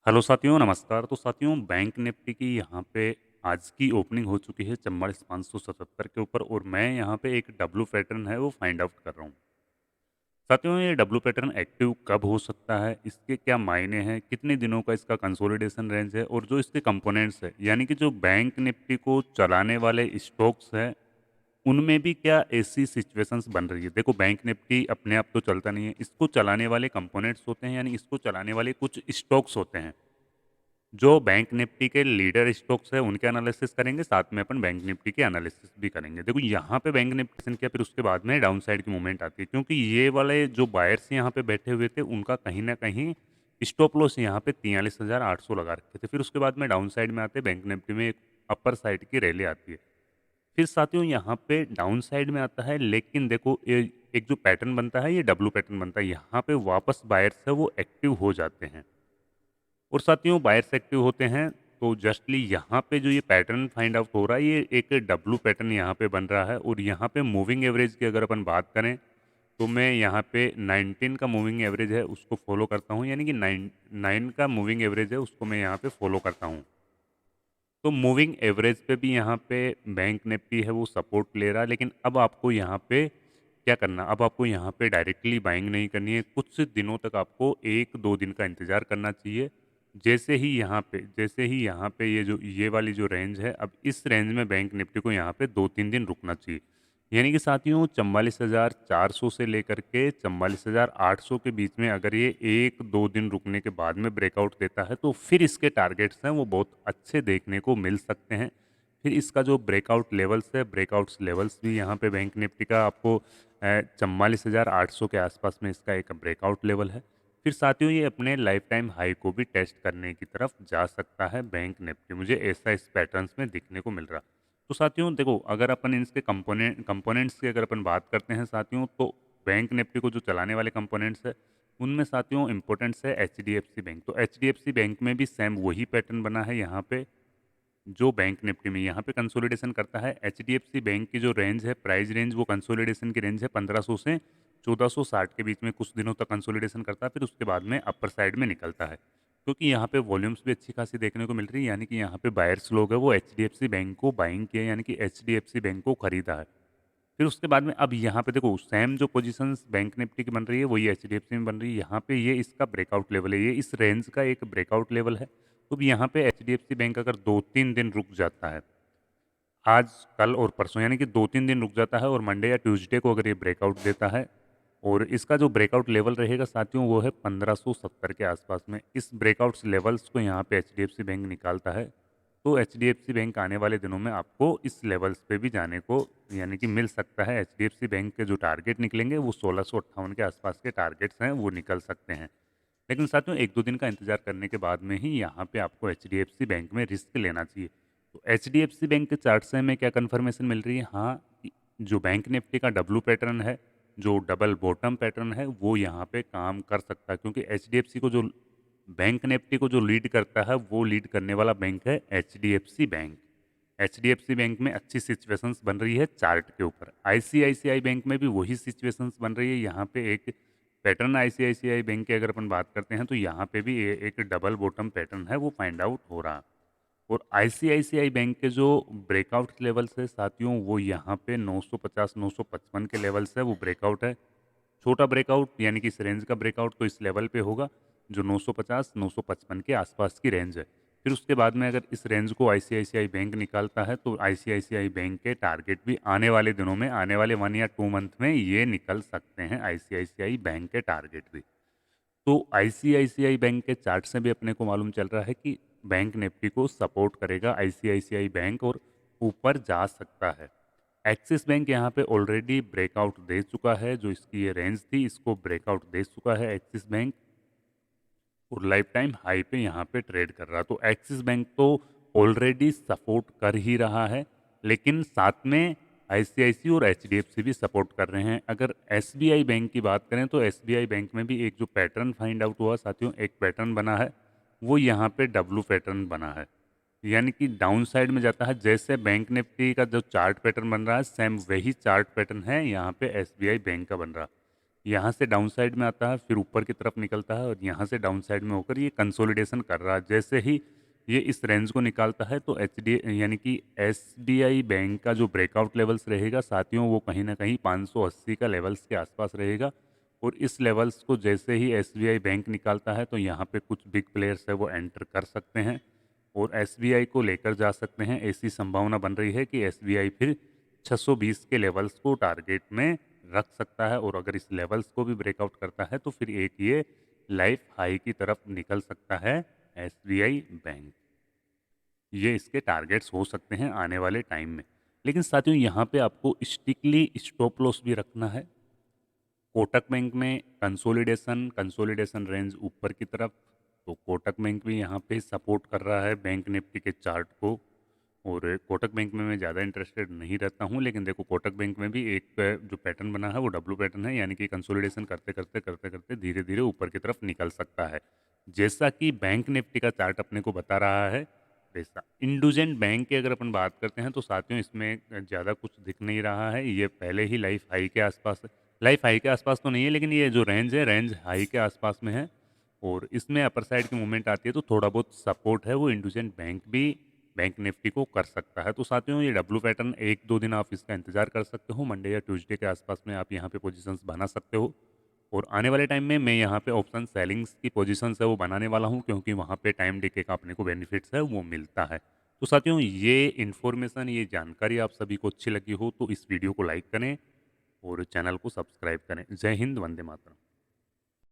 Hello साथियों, नमस्कार। तो साथियों बैंक निफ्टी की यहाँ पे आज की ओपनिंग हो चुकी है 44,577 के ऊपर और मैं यहाँ पे एक डब्लू पैटर्न है वो फाइंड आउट कर रहा हूँ। साथियों ये डब्लू पैटर्न एक्टिव कब हो सकता है, इसके क्या मायने हैं, कितने दिनों का इसका कंसोलिडेशन रेंज है और जो इसके कंपोनेंट्स है यानी कि जो बैंक निफ्टी को चलाने वाले स्टॉक्स हैं उनमें भी क्या ऐसी सिचुएशंस बन रही है। देखो बैंक निफ्टी अपने आप तो चलता नहीं है, इसको चलाने वाले कंपोनेंट्स होते हैं यानी इसको चलाने वाले कुछ स्टॉक्स होते हैं। जो बैंक निफ्टी के लीडर स्टॉक्स है उनके एनालिसिस करेंगे, साथ में अपन बैंक निफ्टी के एनालिसिस भी करेंगे। देखो यहाँ पे बैंक निफ्टी किया, फिर उसके बाद में डाउन साइड की मूवमेंट आती है क्योंकि ये वाले जो बायर्स यहाँ पे बैठे हुए थे उनका कहीं ना कहीं स्टॉप लॉस यहाँ पे 43,800 लगा रखे थे। फिर उसके बाद में डाउन साइड में आते बैंक निफ्टी में एक अपर साइड की रैली आती है। फिर साथियों यहाँ पे डाउन साइड में आता है, लेकिन देखो एक जो पैटर्न बनता है ये डब्लू पैटर्न बनता है। यहाँ पे वापस बायर्स है वो एक्टिव हो जाते हैं और साथियों बायर्स एक्टिव होते हैं तो जस्टली यहाँ पे जो ये पैटर्न फाइंड आउट हो रहा है ये एक डब्लू पैटर्न यहाँ पे बन रहा है। और यहाँ पे मूविंग एवरेज की अगर अपन बात करें तो मैं यहाँ पे 19 का मूविंग एवरेज है उसको फॉलो करता हूँ, यानी कि 9 का मूविंग एवरेज है उसको मैं यहाँ पे फॉलो करता हूँ। तो मूविंग एवरेज पे भी यहाँ पे बैंक निफ्टी है वो सपोर्ट ले रहा है, लेकिन अब आपको यहाँ पे क्या करना, अब आपको यहाँ पे डायरेक्टली बाइंग नहीं करनी है। कुछ दिनों तक आपको 1-2 दिन का इंतज़ार करना चाहिए। जैसे ही यहाँ पे ये वाली जो रेंज है, अब इस रेंज में बैंक निफ्टी को यहाँ पे 2-3 दिन रुकना चाहिए। यानी कि साथियों 44,400 से लेकर के 44,800 के बीच में अगर ये 1-2 दिन रुकने के बाद में ब्रेकआउट देता है तो फिर इसके टारगेट्स हैं वो बहुत अच्छे देखने को मिल सकते हैं। फिर इसका जो ब्रेकआउट लेवल्स है, ब्रेकआउट्स लेवल्स भी यहाँ पे बैंक निफ्टी का आपको 44,800 के आसपास में इसका एक ब्रेकआउट लेवल है। फिर साथियों ये अपने लाइफ टाइम हाई को भी टेस्ट करने की तरफ जा सकता है बैंक निफ्टी, मुझे ऐसा इस पैटर्न्स में दिखने को मिल रहा। तो साथियों देखो अगर अपन इसके कंपोनेंट्स की अगर अपन बात करते हैं साथियों, तो बैंक निफ्टी को जो चलाने वाले कंपोनेंट्स है उनमें साथियों इंपॉर्टेंट्स है एचडीएफसी बैंक। तो एचडीएफसी बैंक में भी सेम वही पैटर्न बना है यहाँ पे जो बैंक निफ्टी में यहाँ पे कंसोलिडेशन करता है। एचडीएफसी बैंक की जो रेंज है, प्राइस रेंज, वो कंसोलिडेशन की रेंज है 1500 से 1460 के बीच में कुछ दिनों तक कंसोलिडेशन करता है, फिर उसके बाद में अपर साइड में निकलता है। क्योंकि यहाँ पे वॉल्यूम्स भी अच्छी खासी देखने को मिल रही है, यानी कि यहाँ पे बायर्स लोग है वो एचडीएफसी बैंक को बाइंग किया, यानी कि एचडीएफसी बैंक को खरीदा है। फिर उसके बाद में अब यहाँ पे देखो सेम जो पोजीशंस बैंक निफ्टी की बन रही है वही एचडीएफसी में बन रही है। यहाँ पे ये इसका ब्रेकआउट लेवल है, ये इस रेंज का एक ब्रेकआउट लेवल है। तो अब यहाँ पे एचडीएफसी बैंक अगर 2-3 दिन रुक जाता है, आज, कल और परसों, यानी कि 2-3 दिन रुक जाता है और मंडे या ट्यूसडे को अगर ये ब्रेकआउट देता है और इसका जो ब्रेकआउट लेवल रहेगा साथियों वो है 1570 के आसपास में। इस ब्रेकआउट्स लेवल्स को यहाँ पे एचडीएफसी बैंक निकालता है। तो एचडीएफसी बैंक आने वाले दिनों में आपको इस लेवल्स पे भी जाने को यानी कि मिल सकता है। एचडीएफसी बैंक के जो टारगेट निकलेंगे वो 1658 के आसपास के टारगेट्स हैं वो निकल सकते हैं। लेकिन साथियों 1-2 दिन का इंतजार करने के बाद में ही यहाँ पे आपको एचडीएफसी बैंक में रिस्क लेना चाहिए। तो एचडीएफसी बैंक के चार्ट से हमें क्या कंफर्मेशन मिल रही है, हाँ, कि जो बैंक निफ्टी का डब्लू पैटर्न है, जो डबल बॉटम पैटर्न है वो यहाँ पे काम कर सकता है। क्योंकि एचडीएफसी को जो बैंक निफ्टी को जो लीड करता है वो लीड करने वाला बैंक है एचडीएफसी बैंक। एचडीएफसी बैंक में अच्छी सिचुएशंस बन रही है चार्ट के ऊपर। आईसीआईसीआई बैंक में भी वही सिचुएशंस बन रही है। यहाँ पे एक पैटर्न आईसीआईसीआई बैंक की अगर अपन बात करते हैं तो यहाँ पे भी एक डबल बॉटम पैटर्न है वो फाइंड आउट हो रहा। और आईसीआईसीआई बैंक के जो ब्रेकआउट लेवल्स है साथियों वो यहाँ पे 950 955 के लेवल्स है वो ब्रेकआउट है। छोटा ब्रेकआउट यानी कि इस रेंज का ब्रेकआउट तो इस लेवल पे होगा जो 950 955 के आसपास की रेंज है। फिर उसके बाद में अगर इस रेंज को आईसीआईसीआई बैंक निकालता है तो आईसीआईसीआई बैंक के टारगेट भी आने वाले दिनों में, आने वाले 1 या 2 मंथ में ये निकल सकते हैं आईसीआईसीआई बैंक के टारगेट भी। तो आईसीआईसीआई बैंक के चार्ट से भी अपने को मालूम चल रहा है कि बैंक निफ्टी को सपोर्ट करेगा आईसीआईसीआई बैंक और ऊपर जा सकता है। एक्सिस बैंक यहाँ पे ऑलरेडी ब्रेकआउट दे चुका है, जो इसकी ये रेंज थी इसको ब्रेकआउट दे चुका है एक्सिस बैंक और लाइफ टाइम हाई पे यहाँ पे ट्रेड कर रहा। तो एक्सिस बैंक तो ऑलरेडी सपोर्ट कर ही रहा है, लेकिन साथ में आईसीआईसी और एचडीएफसी भी सपोर्ट कर रहे हैं। अगर एसबीआई बैंक की बात करें तो एसबीआई बैंक में भी एक जो पैटर्न फाइंड आउट हुआ साथियों, एक पैटर्न बना है वो यहाँ पे डब्लू पैटर्न बना है, यानी कि डाउन साइड में जाता है। जैसे बैंक निफ्टी का जो चार्ट पैटर्न बन रहा है सेम वही चार्ट पैटर्न है यहाँ पे एसबीआई बैंक का बन रहा। यहाँ से डाउन साइड में आता है, फिर ऊपर की तरफ निकलता है और यहाँ से डाउन साइड में होकर ये कंसोलिडेशन कर रहा है। जैसे ही ये इस रेंज को निकालता है तो एचडी यानी कि एसबीआई बैंक का जो ब्रेकआउट लेवल्स रहेगा साथियों, वो कहीं ना कहीं 580 का लेवल्स के आसपास रहेगा। और इस लेवल्स को जैसे ही एसबीआई बैंक निकालता है तो यहाँ पे कुछ बिग प्लेयर्स है वो एंटर कर सकते हैं और एसबीआई को लेकर जा सकते हैं। ऐसी संभावना बन रही है कि एसबीआई फिर 620 के लेवल्स को टारगेट में रख सकता है और अगर इस लेवल्स को भी ब्रेकआउट करता है तो फिर एक ये लाइफ हाई की तरफ निकल सकता है एसबीआई बैंक। ये इसके टारगेट्स हो सकते हैं आने वाले टाइम में। लेकिन साथियों यहाँ पे आपको स्ट्रिक्टली स्टॉप लॉस भी रखना है। कोटक बैंक में कंसोलिडेशन कंसोलिडेशन रेंज ऊपर की तरफ, तो कोटक बैंक भी यहाँ पे सपोर्ट कर रहा है बैंक निफ्टी के चार्ट को। और कोटक बैंक में मैं ज़्यादा इंटरेस्टेड नहीं रहता हूँ, लेकिन देखो कोटक बैंक में भी एक जो पैटर्न बना है वो डब्लू पैटर्न है, यानी कि कंसोलिडेशन करते करते करते करते धीरे धीरे ऊपर की तरफ निकल सकता है। जैसा कि बैंक निफ्टी का चार्ट अपने को बता रहा है वैसा इंडुजेंट बैंक की अगर अपन बात करते हैं तो साथियों इसमें ज़्यादा कुछ दिख नहीं रहा है। ये पहले ही लाइफ हाई के आसपास है, लाइफ हाई के आसपास तो नहीं है लेकिन ये जो रेंज है रेंज हाई के आसपास में है और इसमें अपर साइड की मूवमेंट आती है तो थोड़ा बहुत सपोर्ट है वो इंडुजेंट बैंक भी बैंक निफ्टी को कर सकता है। तो साथियों ये डब्लू पैटर्न 1-2 दिन आप इसका इंतजार कर सकते हो, मंडे या ट्यूसडे के आसपास में आप यहाँ पे पोजीशंस बना सकते हो। और आने वाले टाइम में मैं यहाँ पे ऑप्शन सेलिंग्स की पोजीशंस है वो बनाने वाला हूँ, क्योंकि वहाँ पे टाइम डिके का अपने को बेनिफिट्स है वो मिलता है। तो साथियों ये इन्फॉर्मेशन ये जानकारी आप सभी को अच्छी लगी हो तो इस वीडियो को लाइक करें और चैनल को सब्सक्राइब करें। जय हिंद, वंदे मातरम।